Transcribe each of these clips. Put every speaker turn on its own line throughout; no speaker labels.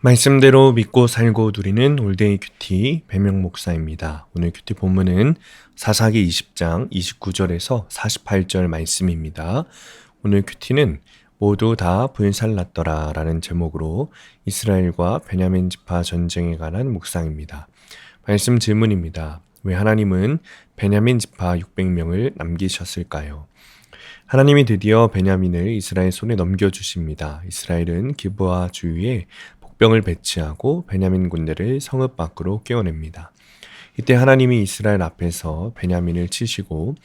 말씀대로 믿고 살고 누리는 올데이 큐티 배명 목사입니다. 오늘 큐티 본문은 사사기 20장 29절에서 48절 말씀입니다. 오늘 큐티는 모두 다 불살랐더라 라는 제목으로 이스라엘과 베냐민 지파 전쟁에 관한 묵상입니다. 말씀 질문입니다. 왜 하나님은 베냐민 지파 600명을 남기셨을까요? 하나님이 드디어 베냐민을 이스라엘 손에 넘겨주십니다. 이스라엘은 기브아 주위에 복병을 배치하고 베냐민 군대를 성읍 밖으로 깨어냅니다. 이때 하나님이 이스라엘 앞에서 베냐민을 치시고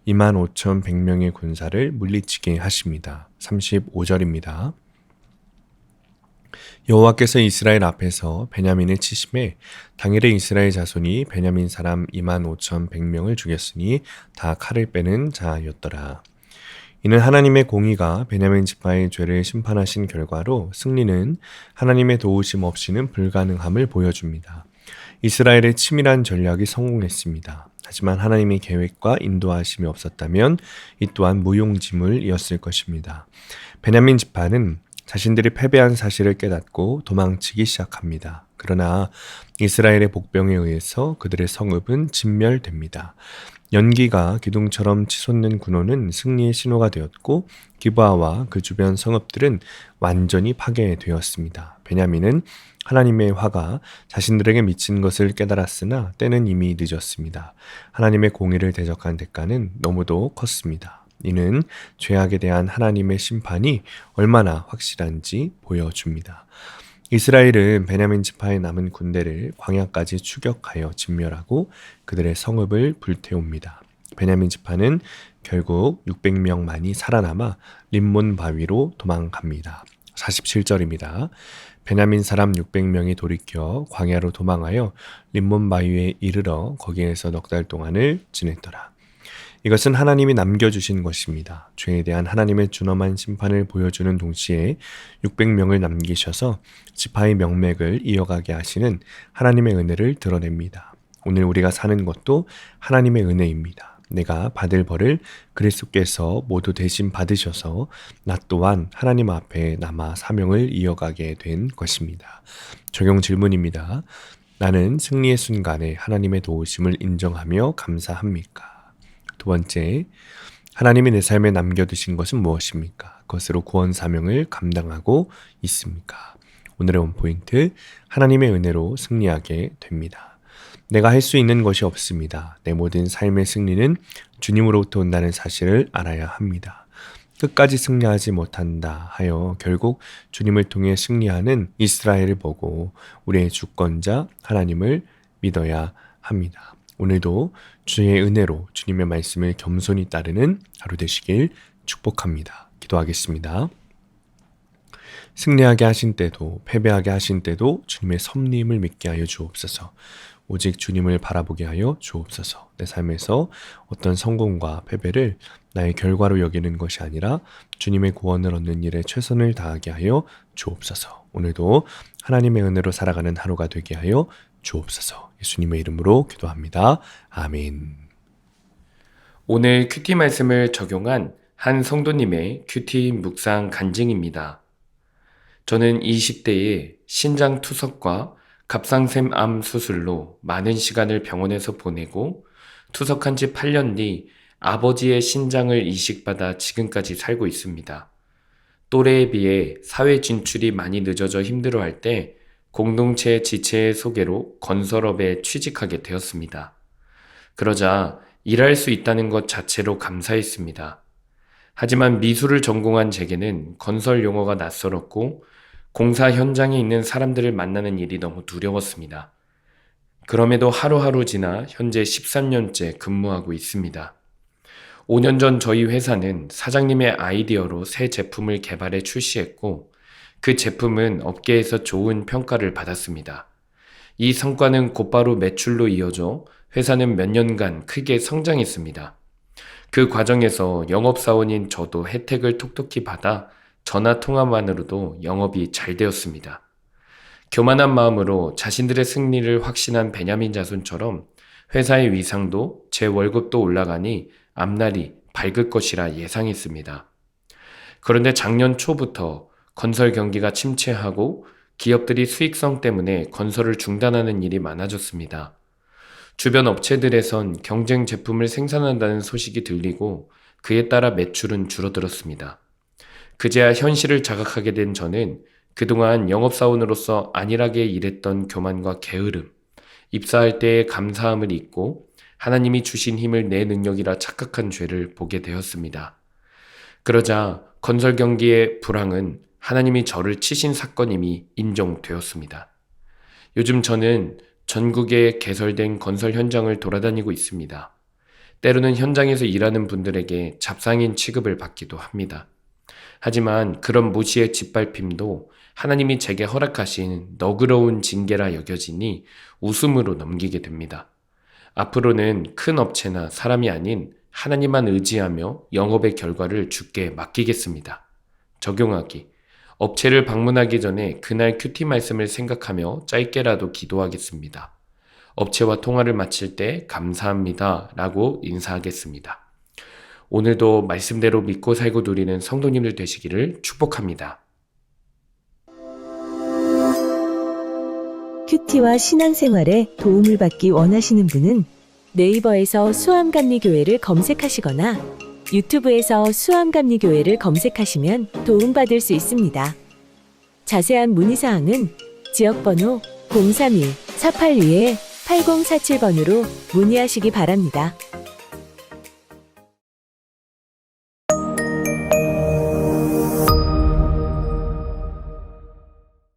25,100명의 군사를 물리치게 하십니다. 35절입니다. 여호와께서 이스라엘 앞에서 베냐민을 치심에 당일에 이스라엘 자손이 베냐민 사람 25,100명을 죽였으니 다 칼을 빼는 자였더라. 이는 하나님의 공의가 베냐민 지파의 죄를 심판하신 결과로 승리는 하나님의 도우심 없이는 불가능함을 보여줍니다. 이스라엘의 치밀한 전략이 성공했습니다. 하지만 하나님의 계획과 인도하심이 없었다면 이 또한 무용지물이었을 것입니다. 베냐민 지파는 자신들이 패배한 사실을 깨닫고 도망치기 시작합니다. 그러나 이스라엘의 복병에 의해서 그들의 성읍은 진멸됩니다. 연기가 기둥처럼 치솟는 군호는 승리의 신호가 되었고 기브아와 그 주변 성읍들은 완전히 파괴되었습니다. 베냐민은 하나님의 화가 자신들에게 미친 것을 깨달았으나 때는 이미 늦었습니다. 하나님의 공의를 대적한 대가는 너무도 컸습니다. 이는 죄악에 대한 하나님의 심판이 얼마나 확실한지 보여줍니다. 이스라엘은 베냐민 지파의 남은 군대를 광야까지 추격하여 진멸하고 그들의 성읍을 불태웁니다. 베냐민 지파는 결국 600명만이 살아남아 림몬 바위로 도망갑니다. 47절입니다. 베냐민 사람 600명이 돌이켜 광야로 도망하여 림몬 바위에 이르러 거기에서 넉 달 동안을 지냈더라. 이것은 하나님이 남겨주신 것입니다. 죄에 대한 하나님의 준엄한 심판을 보여주는 동시에 600명을 남기셔서 지파의 명맥을 이어가게 하시는 하나님의 은혜를 드러냅니다. 오늘 우리가 사는 것도 하나님의 은혜입니다. 내가 받을 벌을 그리스도께서 모두 대신 받으셔서 나 또한 하나님 앞에 남아 사명을 이어가게 된 것입니다. 적용 질문입니다. 나는 승리의 순간에 하나님의 도우심을 인정하며 감사합니까? 두 번째, 하나님이 내 삶에 남겨두신 것은 무엇입니까? 그것으로 구원 사명을 감당하고 있습니까? 오늘의 원포인트, 하나님의 은혜로 승리하게 됩니다. 내가 할 수 있는 것이 없습니다. 내 모든 삶의 승리는 주님으로부터 온다는 사실을 알아야 합니다. 끝까지 승리하지 못한다 하여 결국 주님을 통해 승리하는 이스라엘을 보고 우리의 주권자 하나님을 믿어야 합니다. 오늘도 주의 은혜로 주님의 말씀을 겸손히 따르는 하루 되시길 축복합니다. 기도하겠습니다. 승리하게 하신 때도 패배하게 하신 때도 주님의 섭리임을 믿게 하여 주옵소서. 오직 주님을 바라보게 하여 주옵소서. 내 삶에서 어떤 성공과 패배를 나의 결과로 여기는 것이 아니라 주님의 구원을 얻는 일에 최선을 다하게 하여 주옵소서. 오늘도 하나님의 은혜로 살아가는 하루가 되게 하여 주옵소서. 예수님의 이름으로 기도합니다. 아멘.
오늘 큐티 말씀을 적용한 한 성도님의 큐티 묵상 간증입니다. 저는 20대에 신장 투석과 갑상샘 암 수술로 많은 시간을 병원에서 보내고 투석한 지 8년 뒤 아버지의 신장을 이식받아 지금까지 살고 있습니다. 또래에 비해 사회 진출이 많이 늦어져 힘들어할 때 공동체 지체의 소개로 건설업에 취직하게 되었습니다. 그러자 일할 수 있다는 것 자체로 감사했습니다. 하지만 미술을 전공한 제게는 건설 용어가 낯설었고 공사 현장에 있는 사람들을 만나는 일이 너무 두려웠습니다. 그럼에도 하루하루 지나 현재 13년째 근무하고 있습니다. 5년 전 저희 회사는 사장님의 아이디어로 새 제품을 개발해 출시했고 그 제품은 업계에서 좋은 평가를 받았습니다. 이 성과는 곧바로 매출로 이어져 회사는 몇 년간 크게 성장했습니다. 그 과정에서 영업사원인 저도 혜택을 톡톡히 받아 전화 통화만으로도 영업이 잘 되었습니다. 교만한 마음으로 자신들의 승리를 확신한 베냐민 자손처럼 회사의 위상도 제 월급도 올라가니 앞날이 밝을 것이라 예상했습니다. 그런데 작년 초부터 건설 경기가 침체하고 기업들이 수익성 때문에 건설을 중단하는 일이 많아졌습니다. 주변 업체들에선 경쟁 제품을 생산한다는 소식이 들리고 그에 따라 매출은 줄어들었습니다. 그제야 현실을 자각하게 된 저는 그동안 영업사원으로서 안일하게 일했던 교만과 게으름, 입사할 때의 감사함을 잊고 하나님이 주신 힘을 내 능력이라 착각한 죄를 보게 되었습니다. 그러자 건설 경기의 불황은 하나님이 저를 치신 사건임이 인정되었습니다. 요즘 저는 전국에 개설된 건설 현장을 돌아다니고 있습니다. 때로는 현장에서 일하는 분들에게 잡상인 취급을 받기도 합니다. 하지만 그런 무시의 짓밟힘도 하나님이 제게 허락하신 너그러운 징계라 여겨지니 웃음으로 넘기게 됩니다. 앞으로는 큰 업체나 사람이 아닌 하나님만 의지하며 영업의 결과를 주께 맡기겠습니다. 적용하기. 업체를 방문하기 전에 그날 큐티 말씀을 생각하며 짧게라도 기도하겠습니다. 업체와 통화를 마칠 때 감사합니다 라고 인사하겠습니다. 오늘도 말씀대로 믿고 살고 누리는 성도님들 되시기를 축복합니다.
큐티와 신앙생활에 도움을 받기 원하시는 분은 네이버에서 수암감리교회를 검색하시거나 유튜브에서 수암감리교회를 검색하시면 도움받을 수 있습니다. 자세한 문의사항은 지역번호 031-482-8047번으로 문의하시기 바랍니다.